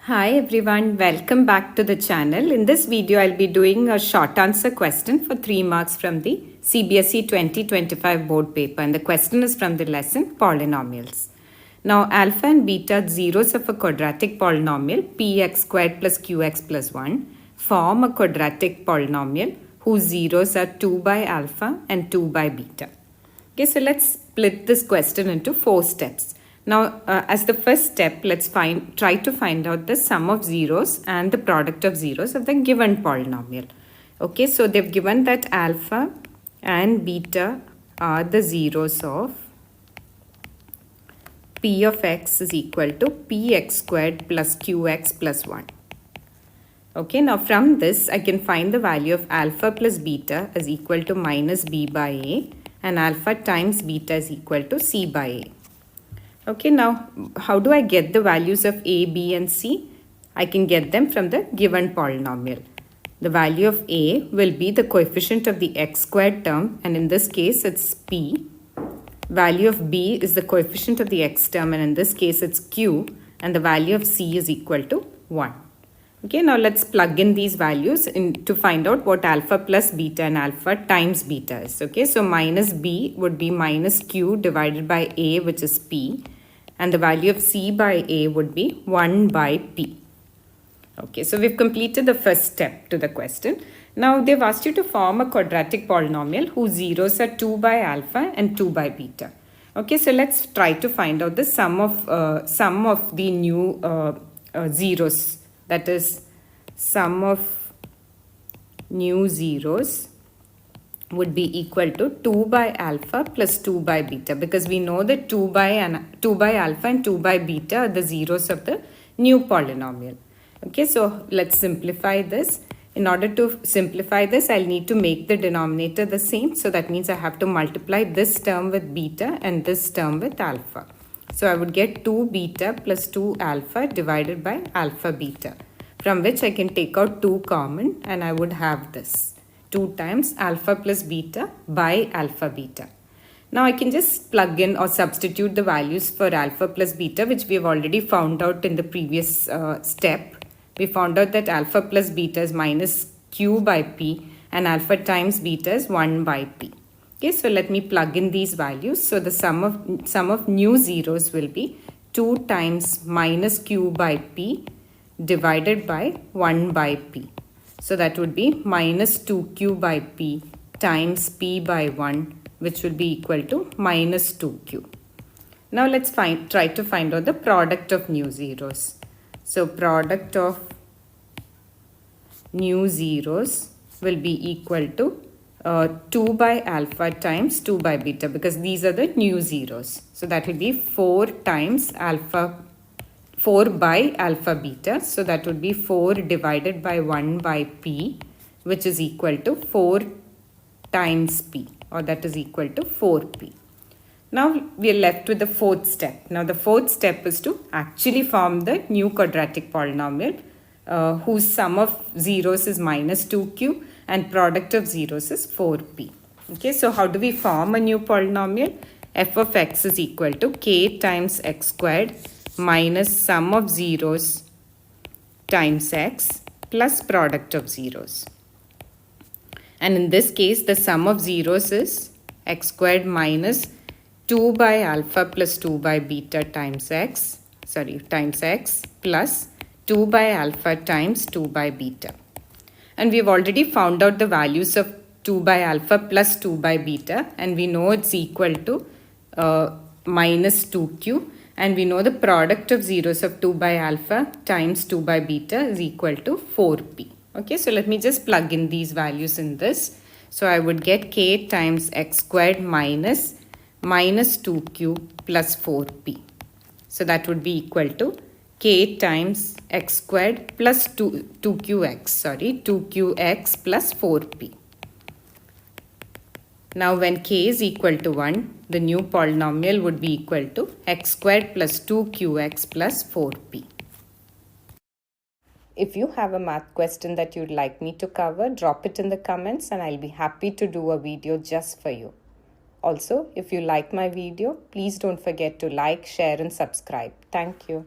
Hi everyone, welcome back to the channel. In this video, I'll be doing a short answer question for 3 marks from the Cbse 2025 board paper, and the question is from the lesson Polynomials. Now, alpha and beta are zeros of a quadratic polynomial px squared plus qx plus 1 form a quadratic polynomial whose zeros are 2 by alpha and 2 by beta. Okay, so let's split this question into 4 steps. Now, as the first step, let's try to find out the sum of zeros and the product of zeros of the given polynomial. Okay, so they've given that alpha and beta are the zeros of p of x is equal to px squared plus qx plus 1. Okay, now from this, I can find the value of alpha plus beta is equal to minus b by a, and alpha times beta is equal to c by a. Okay, now how do I get the values of a, b and c? I can get them from the given polynomial. The value of a will be the coefficient of the x squared term, and in this case it's p. Value of b is the coefficient of the x term, and in this case it's q, and the value of c is equal to 1. Okay, now let's plug in these values to find out what alpha plus beta and alpha times beta is. Okay, so minus b would be minus q divided by a, which is p, and the value of c by a would be 1 by p. Okay, so we've completed the first step to the question. Now they've asked you to form a quadratic polynomial whose zeros are 2 by alpha and 2 by beta. Okay, so let's try to find out the sum of the new zeros. That is, sum of new zeros would be equal to 2 by alpha plus 2 by beta, because we know that 2 by alpha and 2 by beta are the zeros of the new polynomial. Okay, so let's simplify this. In order to simplify this, I'll need to make the denominator the same. So that means I have to multiply this term with beta and this term with alpha. So I would get 2 beta plus 2 alpha divided by alpha beta, from which I can take out 2 common, and I would have this 2 times alpha plus beta by alpha beta. Now I can just plug in or substitute the values for alpha plus beta, which we have already found out in the previous step. We found out that alpha plus beta is minus q by p, and alpha times beta is 1 by p. Okay, so let me plug in these values. So the sum of new zeros will be 2 times minus q by p divided by 1 by p. So that would be minus 2q by p times p by 1, which will be equal to minus 2q. Now let's try to find out the product of new zeros. So product of new zeros will be equal to 2 by alpha times 2 by beta, because these are the new zeros. So that will be 4 by alpha beta. So that would be 4 divided by 1 by p, which is equal to 4 times p, or that is equal to 4p. Now we are left with the fourth step. Now the fourth step is to actually form the new quadratic polynomial whose sum of zeros is minus 2q and product of zeros is 4p. Okay, so how do we form a new polynomial? F of x is equal to k times x squared minus sum of zeros times x plus product of zeros. And in this case, the sum of zeros is x squared minus 2 by alpha plus 2 by beta times x plus 2 by alpha times 2 by beta. And we've already found out the values of 2 by alpha plus 2 by beta, and we know it's equal to minus 2q, and we know the product of zeros of 2 by alpha times 2 by beta is equal to 4p. Okay, so let me just plug in these values in this. So I would get k times x squared minus 2q plus 4p. So that would be equal to k times x squared plus 2qx plus 4p. Now when k is equal to 1, the new polynomial would be equal to x squared plus 2qx plus 4p. If you have a math question that you'd like me to cover, drop it in the comments and I'll be happy to do a video just for you. Also, if you like my video, please don't forget to like, share and subscribe. Thank you.